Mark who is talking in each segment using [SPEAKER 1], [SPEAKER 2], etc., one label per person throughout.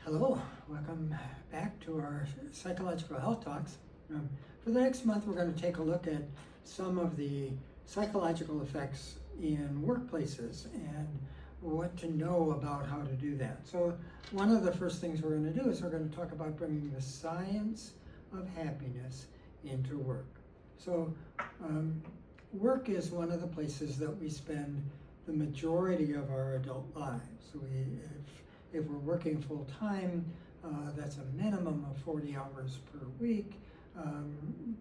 [SPEAKER 1] Hello, welcome back to our psychological health talks. For the next month, we're going to take a look at some of the psychological effects in workplaces and what to know about how to do that. So one of the first things we're going to do is we're going to talk about bringing the science of happiness into work. So work is one of the places that we spend the majority of our adult lives. If we're working full time, that's a minimum of 40 hours per week.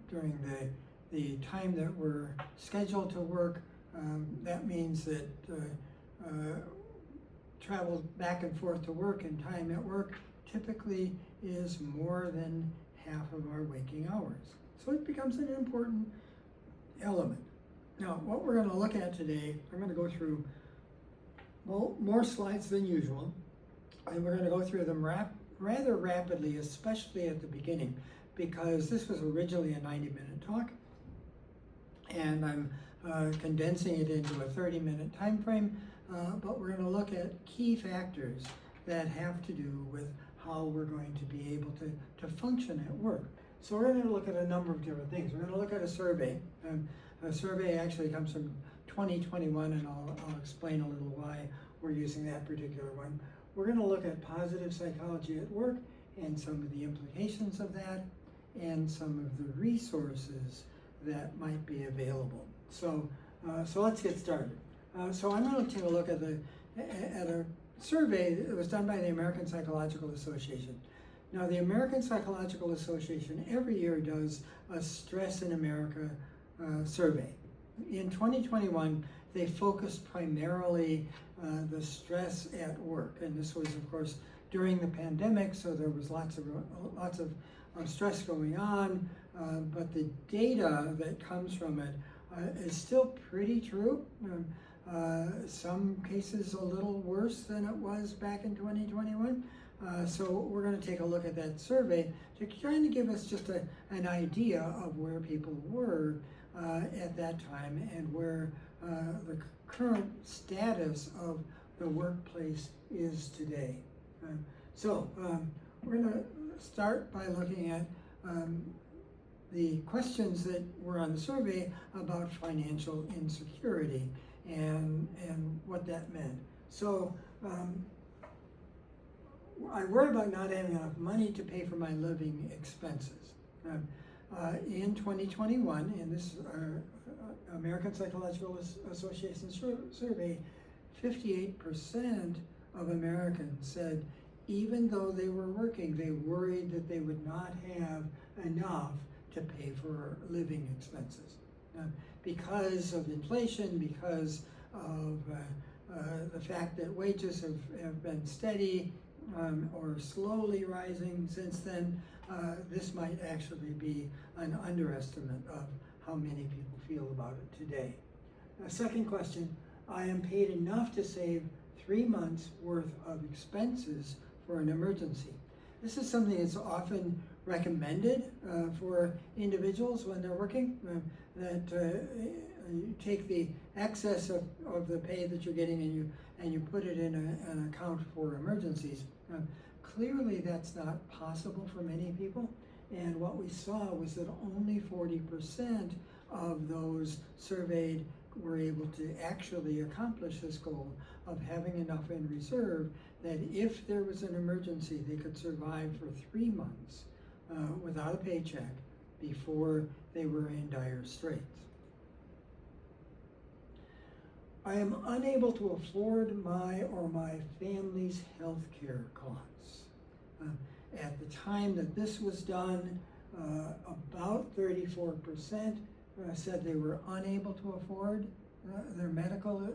[SPEAKER 1] During the time that we're scheduled to work, that means that travel back and forth to work and time at work typically is more than half of our waking hours. So it becomes an important element. Now, what we're going to look at today, I'm going to go through more slides than usual, and we're going to go through them rather rapidly, especially at the beginning, because this was originally a 90-minute talk, and I'm condensing it into a 30-minute time frame, but we're going to look at key factors that have to do with how we're going to be able to function at work. So we're going to look at a number of different things. We're going to look at a survey. A survey actually comes from 2021, and I'll explain a little why we're using that particular one. We're going to look at positive psychology at work and some of the implications of that and some of the resources that might be available. So let's get started. So I'm going to take a look at a survey that was done by the American Psychological Association. Now, the American Psychological Association every year does a Stress in America survey. In 2021, they focused primarily the stress at work, and this was, of course, during the pandemic, so there was lots of stress going on, but the data that comes from it is still pretty true. Some cases a little worse than it was back in 2021. So we're going to take a look at that survey to kind of give us just an idea of where people were at that time and where the current status of the workplace is today. So we're going to start by looking at the questions that were on the survey about financial insecurity and what that meant. So I worry about not having enough money to pay for my living expenses. In 2021, in this American Psychological Association survey, 58% of Americans said even though they were working, they worried that they would not have enough to pay for living expenses. Because of inflation, because of the fact that wages have been steady or slowly rising since then, this might actually be an underestimate of how many people feel about it today. Second question, I am paid enough to save 3 months worth of expenses for an emergency. This is something that's often recommended for individuals when they're working, that you take the excess of the pay that you're getting and you put it in an account for emergencies. Clearly that's not possible for many people, and what we saw was that only 40% of those surveyed were able to actually accomplish this goal of having enough in reserve that if there was an emergency, they could survive for 3 months without a paycheck before they were in dire straits. I am unable to afford my or my family's health care costs. At the time that this was done, about 34% said they were unable to afford their medical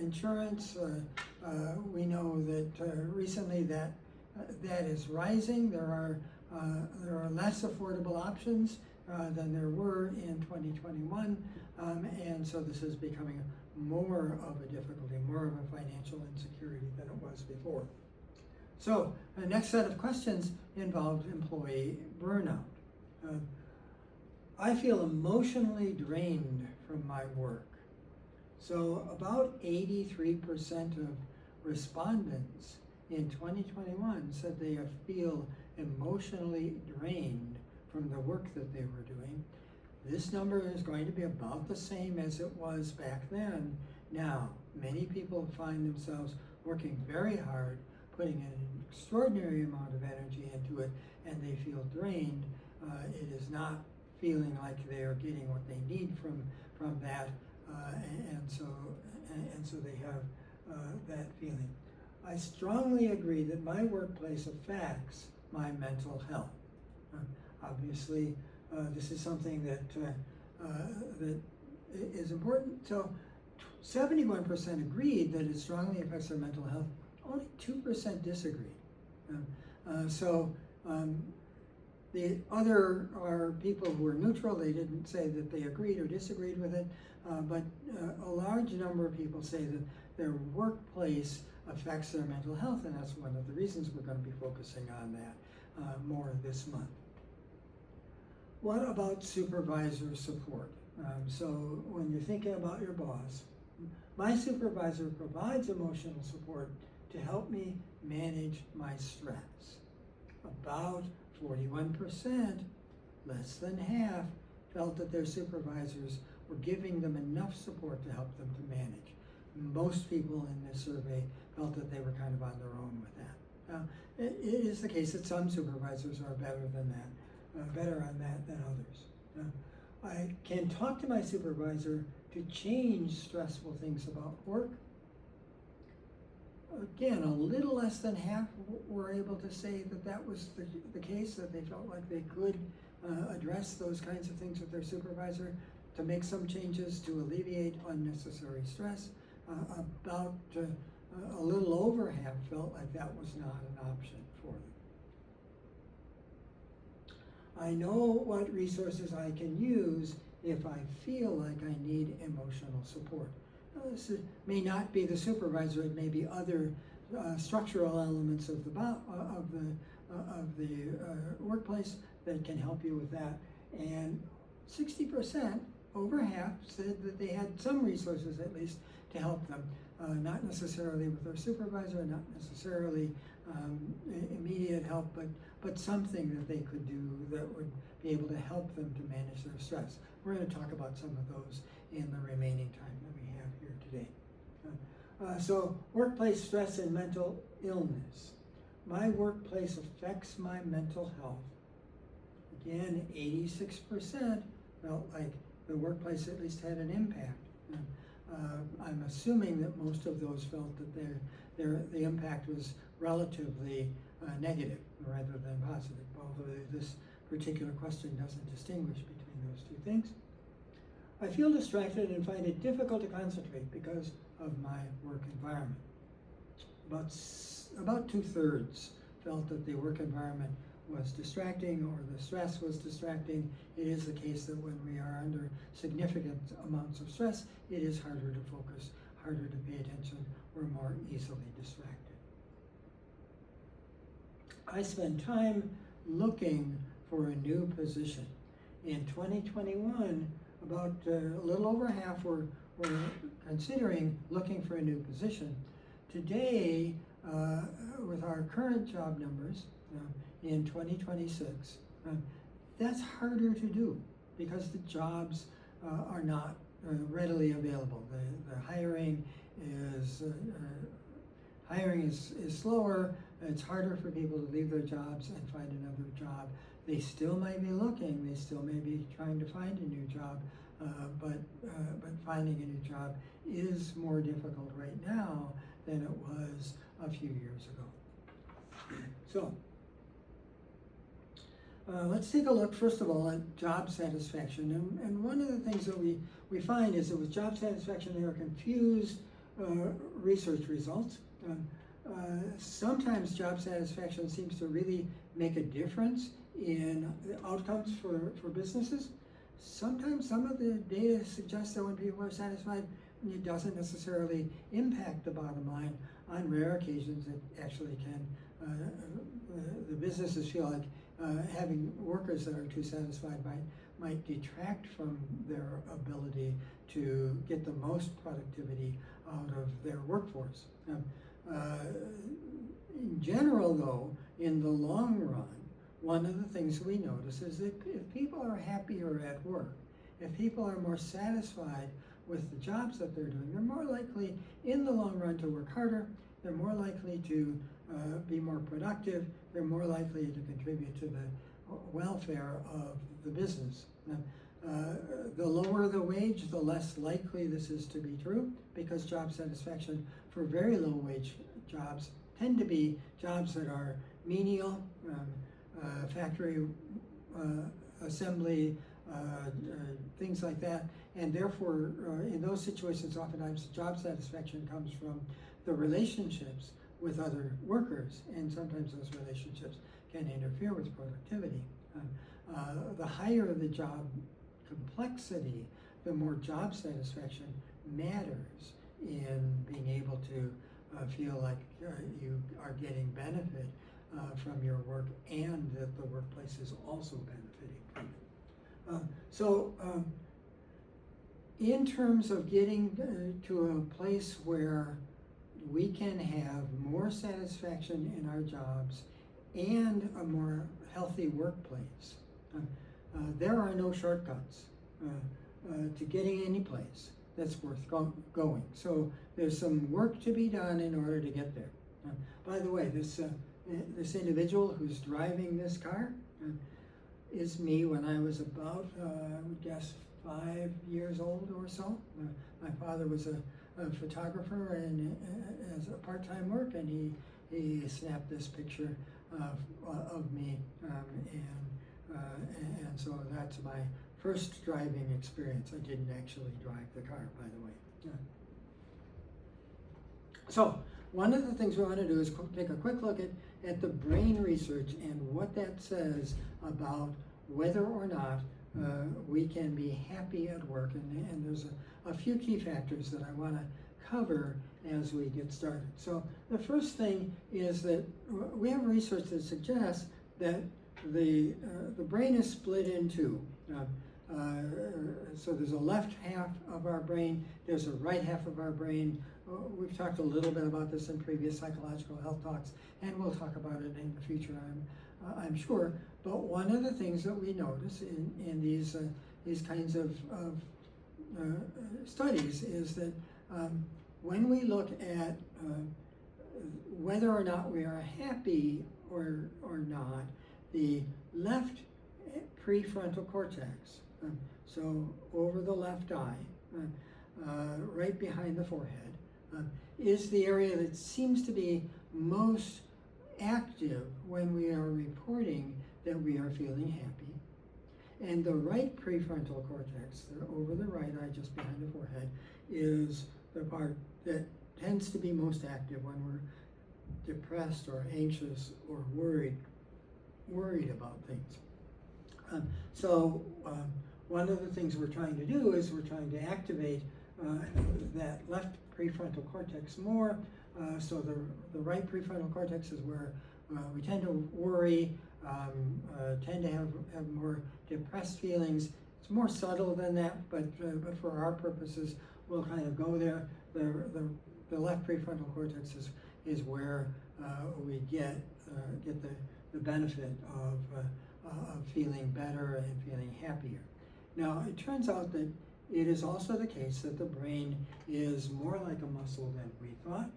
[SPEAKER 1] insurance. We know that recently that is rising. There are less affordable options than there were in 2021, and so this is becoming more of a difficulty, more of a financial insecurity than it was before. So the next set of questions involved employee burnout. I feel emotionally drained from my work. So about 83% of respondents in 2021 said they feel emotionally drained from the work that they were doing. This number is going to be about the same as it was back then. Now, many people find themselves working very hard, putting an extraordinary amount of energy into it, and they feel drained. It is not feeling like they are getting what they need from that, and so they have that feeling. I strongly agree that my workplace affects my mental health. Obviously, this is something that is important. So 71% agreed that it strongly affects their mental health. Only 2% disagreed. The other are people who are neutral. They didn't say that they agreed or disagreed with it, but a large number of people say that their workplace affects their mental health, and that's one of the reasons we're going to be focusing on that more this month. What about supervisor support? So when you're thinking about your boss, my supervisor provides emotional support to help me manage my stress. About 41%, less than half, felt that their supervisors were giving them enough support to help them to manage. Most people in this survey felt that they were kind of on their own with that. It is the case that some supervisors are better than that, better on that than others. I can talk to my supervisor to change stressful things about work. Again, a little less than half were able to say that that was the case, that they felt like they could address those kinds of things with their supervisor to make some changes to alleviate unnecessary stress. About a little over half felt like that was not an option for them. I know what resources I can use if I feel like I need emotional support. This may not be the supervisor; it may be other structural elements of the workplace that can help you with that. And 60%, over half, said that they had some resources at least to help them. Not necessarily with their supervisor, not necessarily immediate help, but something that they could do that would be able to help them to manage their stress. We're going to talk about some of those in the remaining time that we have here today. So workplace stress and mental illness. My workplace affects my mental health. Again, 86% felt like the workplace at least had an impact. I'm assuming that most of those felt that the impact was relatively negative rather than positive, although this particular question doesn't distinguish between those two things. I feel distracted and find it difficult to concentrate because of my work environment. About 2/3 felt that the work environment was distracting or the stress was distracting. It is the case that when we are under significant amounts of stress, it is harder to focus, harder to pay attention, we're more easily distracted. I spend time looking for a new position. In 2021, about a little over half were considering looking for a new position. Today, with our current job numbers, in 2026, that's harder to do because the jobs are not readily available. The hiring is slower. It's harder for people to leave their jobs and find another job. They still may be looking. They still may be trying to find a new job, but finding a new job is more difficult right now than it was a few years ago. So. Let's take a look, first of all, at job satisfaction. And one of the things that we find is that with job satisfaction, there are confused research results. Sometimes job satisfaction seems to really make a difference in the outcomes for businesses. Sometimes some of the data suggests that when people are satisfied, it doesn't necessarily impact the bottom line. On rare occasions, it actually can. The businesses feel like having workers that are too satisfied might detract from their ability to get the most productivity out of their workforce. In general, though, in the long run, one of the things we notice is that if people are happier at work, if people are more satisfied with the jobs that they're doing, they're more likely in the long run to work harder, they're more likely to be more productive, they're more likely to contribute to the welfare of the business. The lower the wage, the less likely this is to be true, because job satisfaction for very low wage jobs tend to be jobs that are menial, factory assembly, things like that, and therefore in those situations oftentimes job satisfaction comes from the relationships with other workers, and sometimes those relationships can interfere with productivity. The higher the job complexity, the more job satisfaction matters in being able to feel like you are getting benefit from your work, and that the workplace is also benefiting from it. In terms of getting to a place where we can have more satisfaction in our jobs and a more healthy workplace, there are no shortcuts to getting any place that's worth going. So there's some work to be done in order to get there. By the way, this individual who's driving this car is me when I was about, I would guess, 5 years old or so. My father was a photographer and as a part-time work, and he snapped this picture of me, and so that's my first driving experience. I didn't actually drive the car, by the way. So one of the things we want to do is take a quick look at the brain research and what that says about whether or not we can be happy at work. And there's a few key factors that I want to cover as we get started. So the first thing is that we have research that suggests that the brain is split in two. So there's a left half of our brain, there's a right half of our brain. We've talked a little bit about this in previous psychological health talks, and we'll talk about it in the future, I'm sure. But one of the things that we notice in these kinds of studies is that when we look at whether or not we are happy or not, the left prefrontal cortex, so over the left eye, right behind the forehead, is the area that seems to be most active when we are reporting that we are feeling happy. And the right prefrontal cortex, over the right eye just behind the forehead, is the part that tends to be most active when we're depressed or anxious or worried about things. One of the things we're trying to do is we're trying to activate that left prefrontal cortex more. So the right prefrontal cortex is where we tend to worry, tend to have more depressed feelings. It's more subtle than that, but for our purposes, we'll kind of go there. The left prefrontal cortex is where we get the benefit of feeling better and feeling happier. Now, it turns out that it is also the case that the brain is more like a muscle than we thought.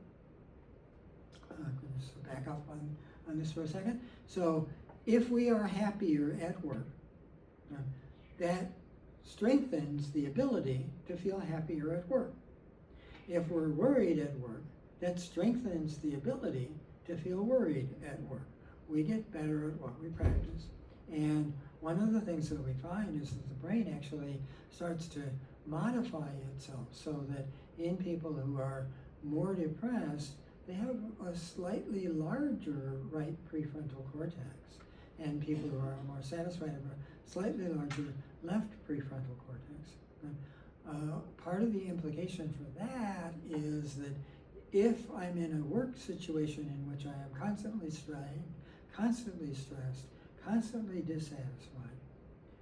[SPEAKER 1] I'm going to back up on this for a second. So if we are happier at work, that strengthens the ability to feel happier at work. If we're worried at work, that strengthens the ability to feel worried at work. We get better at what we practice. And one of the things that we find is that the brain actually starts to modify itself so that in people who are more depressed, they have a slightly larger right prefrontal cortex, and people who are more satisfied have a slightly larger left prefrontal cortex. Part of the implication for that is that if I'm in a work situation in which I am constantly strained, constantly stressed, constantly dissatisfied,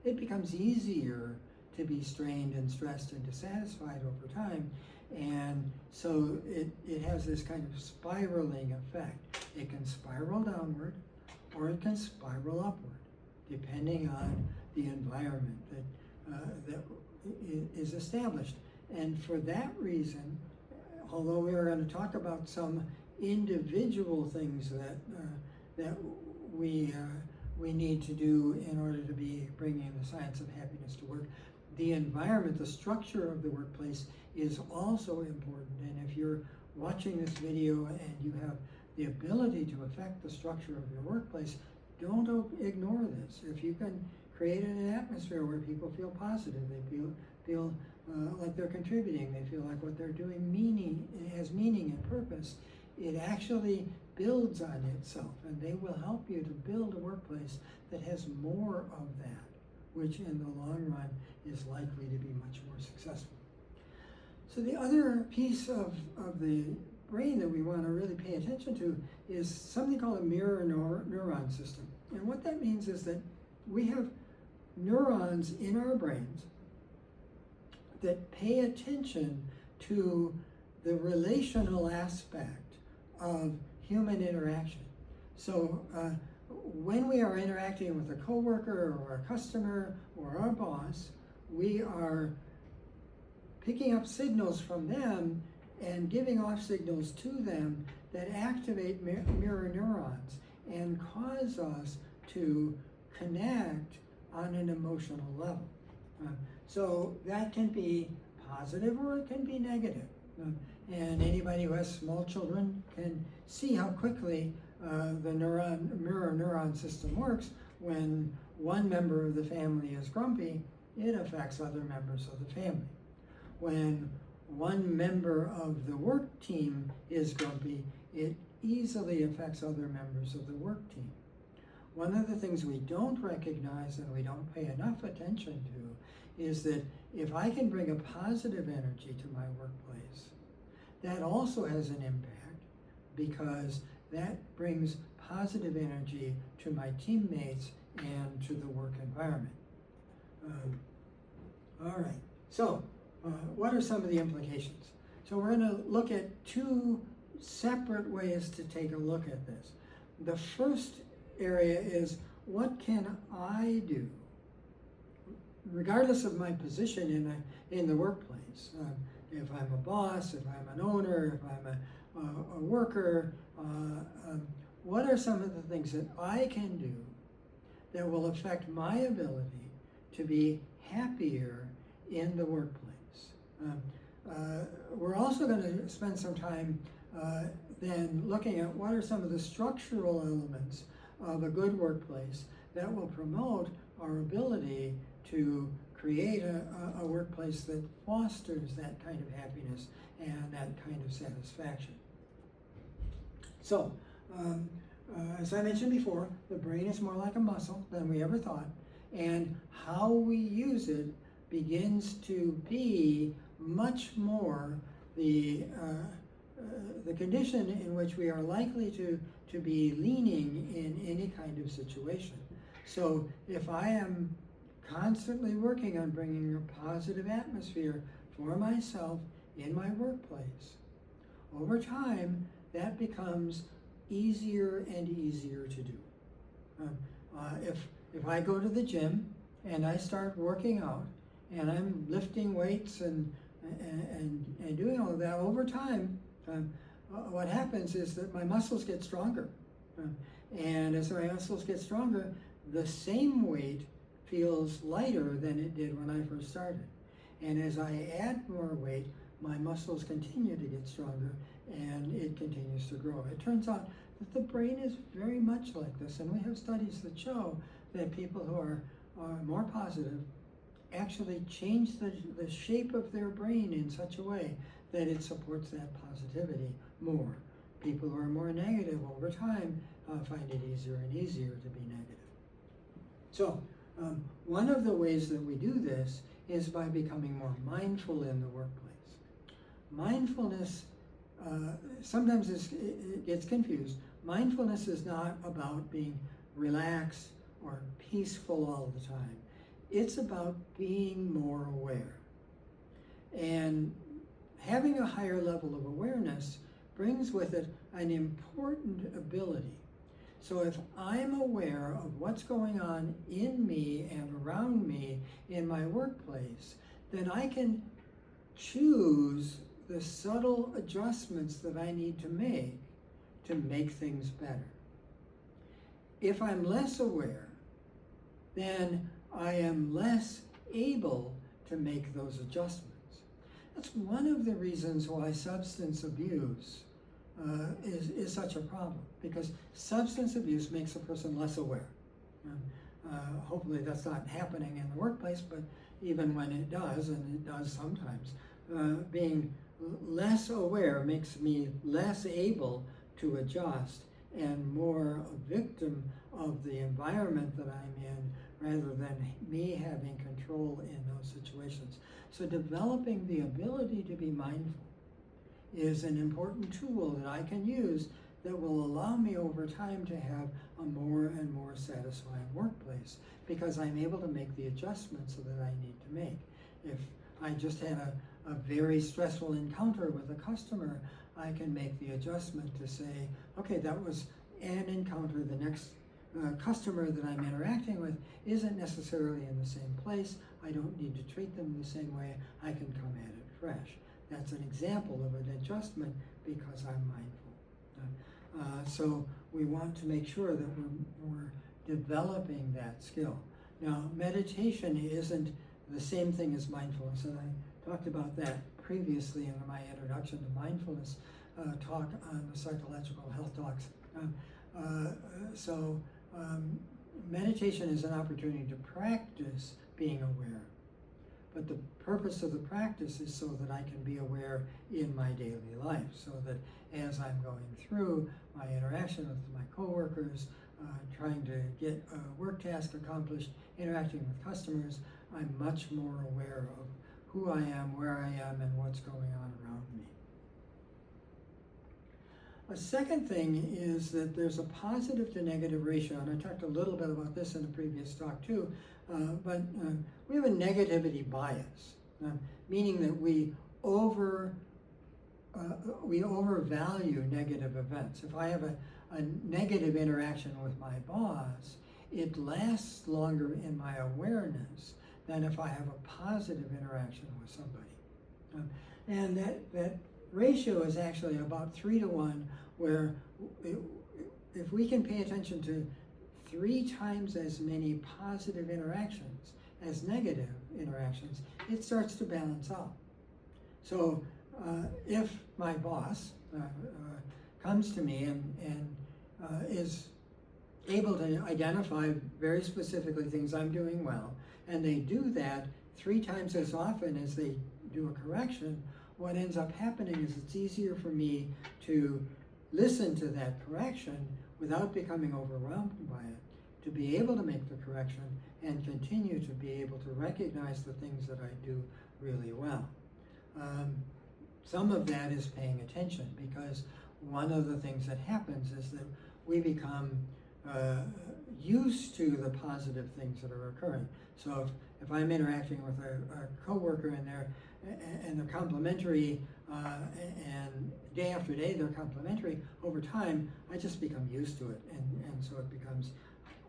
[SPEAKER 1] it becomes easier to be strained and stressed and dissatisfied over time, And so it has this kind of spiraling effect. It can spiral downward or it can spiral upward, depending on the environment that is established. And for that reason, although we are going to talk about some individual things that we need to do in order to be bringing the science of happiness to work, the environment, the structure of the workplace is also important. And if you're watching this video and you have the ability to affect the structure of your workplace, don't ignore this. If you can create an atmosphere where people feel positive, they feel like they're contributing, they feel like what they're doing has meaning and purpose, it actually builds on itself, and they will help you to build a workplace that has more of that, which in the long run is likely to be much more successful. So the other piece of the brain that we want to really pay attention to is something called a mirror neuron system. And what that means is that we have neurons in our brains that pay attention to the relational aspect of human interaction. So when we are interacting with a coworker or a customer or our boss, we are picking up signals from them and giving off signals to them that activate mirror neurons and cause us to connect on an emotional level. So that can be positive or it can be negative. And anybody who has small children can see how quickly the mirror neuron system works. When one member of the family is grumpy, it affects other members of the family. When one member of the work team is grumpy, it easily affects other members of the work team. One of the things we don't recognize and we don't pay enough attention to is that if I can bring a positive energy to my workplace, that also has an impact because that brings positive energy to my teammates and to the work environment. All right, so what are some of the implications? So we're going to look at two separate ways to take a look at this. The first area is, what can I do, regardless of my position in the workplace? If I'm a boss, if I'm an owner, if I'm a worker, what are some of the things that I can do that will affect my ability to be happier in the workplace? We're also going to spend some time then looking at what are some of the structural elements of a good workplace that will promote our ability to create a workplace that fosters that kind of happiness and that kind of satisfaction. So, as I mentioned before, the brain is more like a muscle than we ever thought, and how we use it begins to be much more the condition in which we are likely to be leaning in any kind of situation. So if I am constantly working on bringing a positive atmosphere for myself in my workplace, over time that becomes easier and easier to do. If I go to the gym and I start working out and I'm lifting weights and doing all of that, over time, what happens is that my muscles get stronger. And as my muscles get stronger, the same weight feels lighter than it did when I first started. And as I add more weight, my muscles continue to get stronger and it continues to grow. It turns out that the brain is very much like this, and we have studies that show that people who are more positive actually change the shape of their brain in such a way that it supports that positivity more. People who are more negative over time find it easier and easier to be negative. So one of the ways that we do this is by becoming more mindful in the workplace. Mindfulness sometimes it gets confused. Mindfulness is not about being relaxed or peaceful all the time. It's about being more aware. And having a higher level of awareness brings with it an important ability. So if I'm aware of what's going on in me and around me in my workplace, then I can choose the subtle adjustments that I need to make things better. If I'm less aware, then I am less able to make those adjustments. That's one of the reasons why substance abuse is such a problem, because substance abuse makes a person less aware. Hopefully that's not happening in the workplace, but even when it does, and it does sometimes, being less aware makes me less able to adjust and more a victim of the environment that I'm in rather than me having control in those situations. So developing the ability to be mindful is an important tool that I can use that will allow me over time to have a more and more satisfying workplace, because I'm able to make the adjustments that I need to make. If I just had a very stressful encounter with a customer, I can make the adjustment to say, okay, that was an encounter. The next customer that I'm interacting with isn't necessarily in the same place. I don't need to treat them the same way. I can come at it fresh. That's an example of an adjustment because I'm mindful. So we want to make sure that we're developing that skill. Now, meditation isn't the same thing as mindfulness, and I talked about that previously in my introduction to mindfulness talk on the Psychological Health Talks. Meditation is an opportunity to practice being aware. But the purpose of the practice is so that I can be aware in my daily life, so that as I'm going through my interaction with my coworkers, trying to get a work task accomplished, interacting with customers, I'm much more aware of who I am, where I am, and what's going on around me. A second thing is that there's a positive to negative ratio, and I talked a little bit about this in a previous talk too, but we have a negativity bias, meaning that we overvalue negative events. If I have a negative interaction with my boss, it lasts longer in my awareness than if I have a positive interaction with somebody. And that ratio is actually about 3 to 1, where if we can pay attention to 3 times as many positive interactions as negative interactions, it starts to balance out. So if my boss comes to me and is able to identify very specifically things I'm doing well, and they do that 3 times as often as they do a correction, what ends up happening is it's easier for me to listen to that correction without becoming overwhelmed by it, to be able to make the correction and continue to be able to recognize the things that I do really well. Some of that is paying attention, because one of the things that happens is that we become used to the positive things that are occurring. So if I'm interacting with a coworker and they're complimentary, and day after day they're complimentary, over time I just become used to it, and so it becomes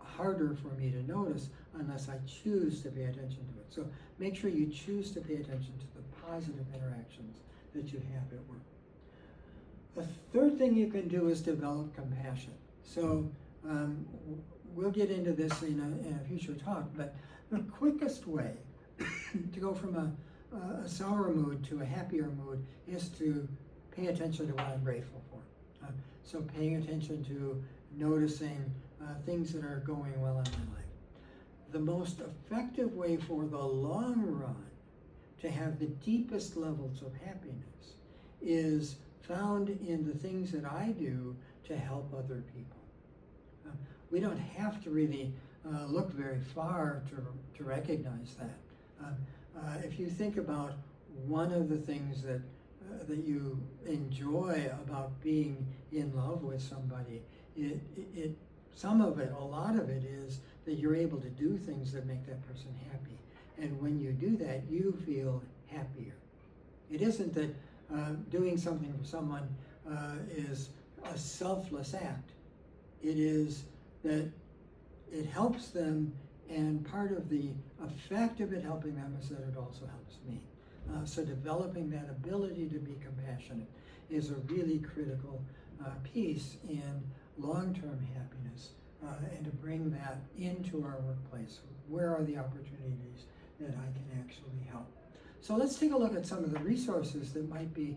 [SPEAKER 1] harder for me to notice unless I choose to pay attention to it. So make sure you choose to pay attention to the positive interactions that you have at work. The third thing you can do is develop compassion. So we'll get into this in a future talk, but the quickest way to go from a sour mood to a happier mood is to pay attention to what I'm grateful for. So paying attention to noticing things that are going well in my life. The most effective way for the long run to have the deepest levels of happiness is found in the things that I do to help other people. We don't have to really look very far to recognize that. If you think about one of the things that you enjoy about being in love with somebody, some of it, a lot of it is that you're able to do things that make that person happy. And when you do that, you feel happier. It isn't that doing something for someone is a selfless act. It is that it helps them, and part of the effect of it helping them is that it also helps me. So developing that ability to be compassionate is a really critical piece in long-term happiness, and to bring that into our workplace. Where are the opportunities that I can actually help? So let's take a look at some of the resources that might be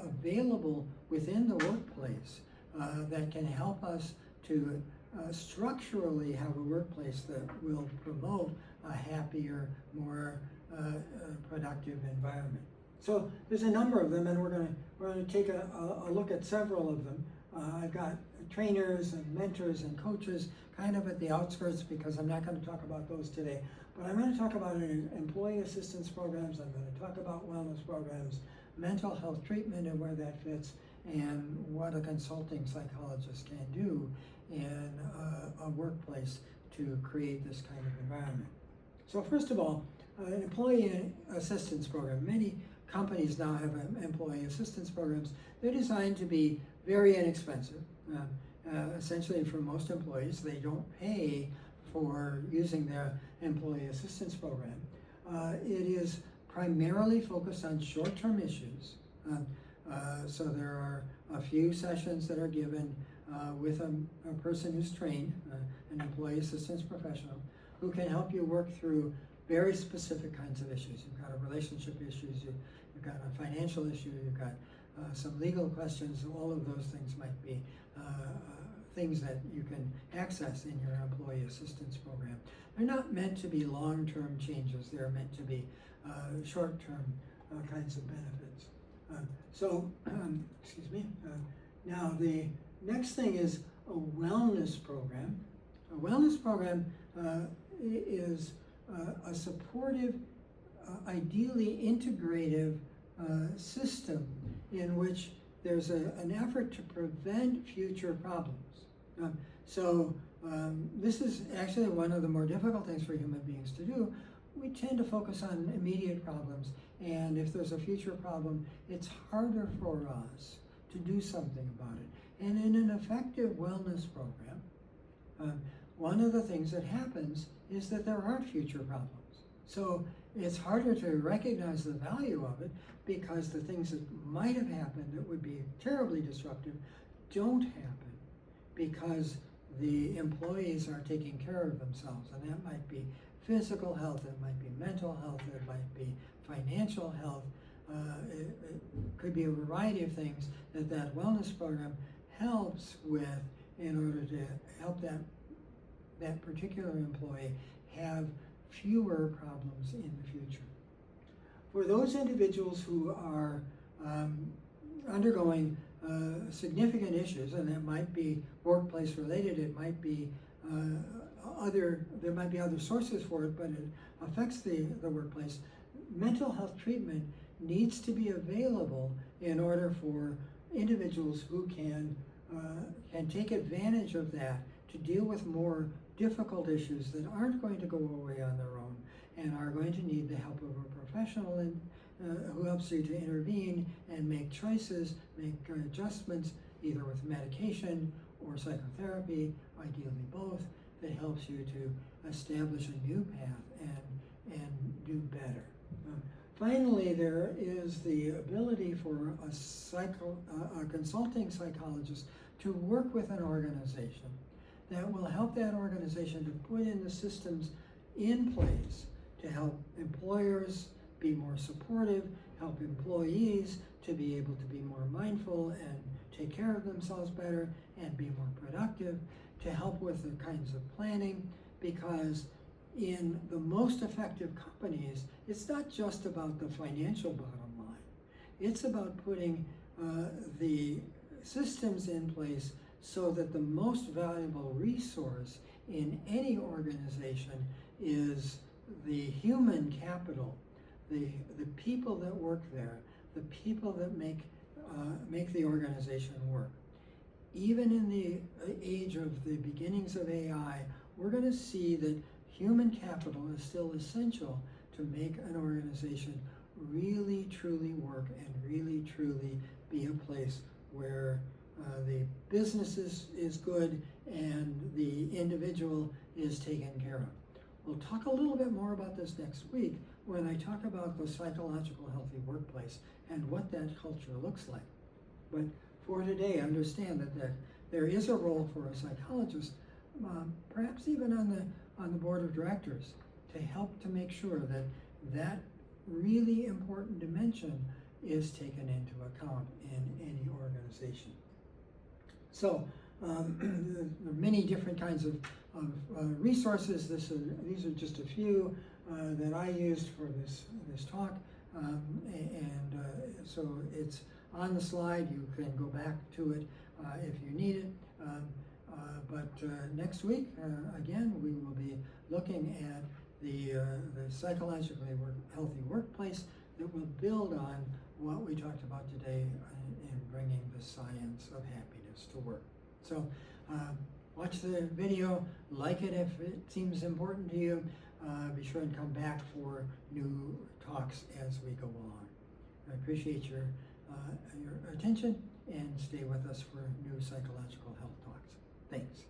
[SPEAKER 1] available within the workplace that can help us to structurally have a workplace that will promote a happier, more productive environment. So there's a number of them, and we're going to take a look at several of them. I've got trainers and mentors and coaches kind of at the outskirts because I'm not going to talk about those today. But I'm going to talk about employee assistance programs. I'm going to talk about wellness programs, mental health treatment and where that fits, and what a consulting psychologist can do in a workplace to create this kind of environment. So first of all, an employee assistance program. Many companies now have employee assistance programs. They're designed to be very inexpensive. Essentially, for most employees, they don't pay for using their employee assistance program. It is primarily focused on short-term issues. So there are a few sessions that are given with a person who's trained, an employee assistance professional, who can help you work through very specific kinds of issues. You've got a relationship issues, you've got a financial issue, you've got some legal questions. All of those things might be things that you can access in your employee assistance program. They're not meant to be long-term changes. They're meant to be short-term kinds of benefits. Excuse me. Now the next thing is a wellness program. A wellness program is a supportive, ideally integrative system in which there's an effort to prevent future problems. This is actually one of the more difficult things for human beings to do. We tend to focus on immediate problems, and if there's a future problem, it's harder for us to do something about it. And in an effective wellness program, one of the things that happens is that there aren't future problems. So it's harder to recognize the value of it because the things that might have happened that would be terribly disruptive don't happen because the employees are taking care of themselves. And that might be physical health, it might be mental health, it might be financial health. It could be a variety of things that wellness program helps with in order to help that particular employee have fewer problems in the future. For those individuals who are undergoing significant issues, and that might be workplace related, it might be there might be other sources for it, but it affects the workplace. Mental health treatment needs to be available in order for individuals who can take advantage of that to deal with more difficult issues that aren't going to go away on their own and are going to need the help of a professional who helps you to intervene and make choices, make adjustments, either with medication or psychotherapy, ideally both, that helps you to establish a new path and do better. Finally, there is the ability for a consulting psychologist to work with an organization that will help that organization to put in the systems in place to help employers be more supportive, help employees to be able to be more mindful and take care of themselves better and be more productive, to help with the kinds of planning, because in the most effective companies, it's not just about the financial bottom line. It's about putting the systems in place so that the most valuable resource in any organization is the human capital, the people that work there, the people that make the organization work. Even in the age of the beginnings of AI, we're going to see that human capital is still essential to make an organization really truly work and really truly be a place where the business is good and the individual is taken care of. We'll talk a little bit more about this next week when I talk about the psychological healthy workplace and what that culture looks like. But for today, understand that there is a role for a psychologist, perhaps even on the board of directors, to help to make sure that that really important dimension is taken into account in any organization. So there are many different kinds of resources. These are just a few that I used for this talk, so it's on the slide. You can go back to it if you need it. But next week, again, we will be looking at the psychologically healthy workplace that will build on what we talked about today in bringing the science of happiness to work. So watch the video, like it if it seems important to you. Be sure and come back for new talks as we go along. I appreciate your attention, and stay with us for new psychological health talks. Thanks.